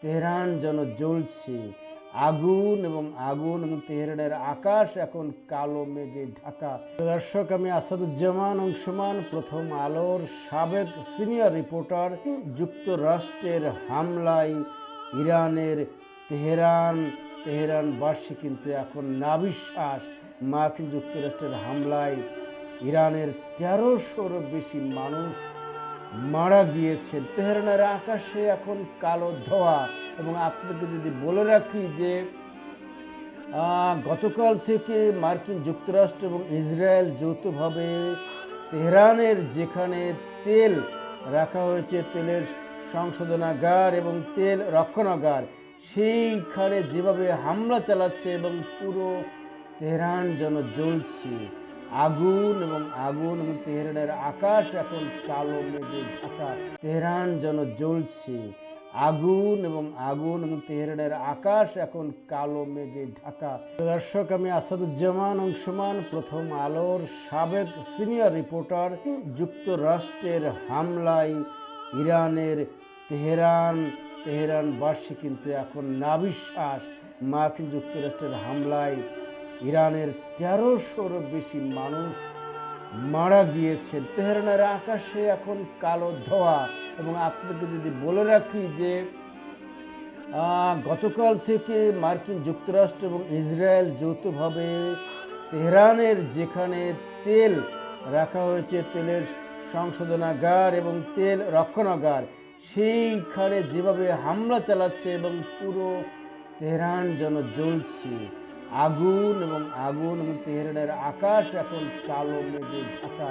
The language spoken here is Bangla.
তেহরান যেন জ্বলছে আগুন এবং তেহরানের আকাশ এখন কালো মেঘে ঢাকা। দর্শক, আমি আসাদুজ্জামান অংশমান, প্রথম আলোর সাবেক সিনিয়র রিপোর্টার। যুক্তরাষ্ট্রের হামলায় ইরানের তেহরানবাসী কিন্তু এখন নাবিশ্বাস। মার্কিন যুক্তরাষ্ট্রের হামলায় ইরানের 1300-র বেশি মানুষ মারা গিয়েছে। তেহরানের আকাশে এখন কালো ধোঁয়া। এবং আপনাকে যদি বলে রাখি যে গতকাল থেকে মার্কিন যুক্তরাষ্ট্র এবং ইসরায়েল যৌথভাবে তেহরানের যেখানে তেল রাখা হয়েছে, তেলের সংশোধনাগার এবং তেল রক্ষণাগার, সেইখানে যেভাবে হামলা চালাচ্ছে এবং পুরো তেহরান যেন জ্বলছে আগুন এবং তেহরানের আকাশ এখন কালো মেঘে ঢাকা। তেহরান যেন জ্বলছে আগুন এবং তেহরানের আকাশ এখন কালো মেঘে ঢাকা। দর্শক, আমি আসাদুজ্জামান অংশমান, প্রথম আলোর সাবেক সিনিয়র রিপোর্টার। যুক্তরাষ্ট্রের হামলায় ইরানের তেহরানবাসী কিন্তু এখন নাবিশ্বাস। মার্কিন যুক্তরাষ্ট্রের হামলায় ইরানের 1300-র বেশি মানুষ মারা গিয়েছে। তেহরানের আকাশে এখন কালো ধোঁয়া। এবং আপনাকে যদি বলে রাখি যে গতকাল থেকে মার্কিন যুক্তরাষ্ট্র এবং ইসরায়েল যৌথভাবে তেহরানের যেখানে তেল রাখা হয়েছে, তেলের সংশোধনাগার এবং তেল রক্ষণাগার, সেইখানে যেভাবে হামলা চালাচ্ছে এবং পুরো তেহরান যেন জ্বলছে আগুন এবং তেহরানের আকাশ এখন কালো মেঘে ঢাকা।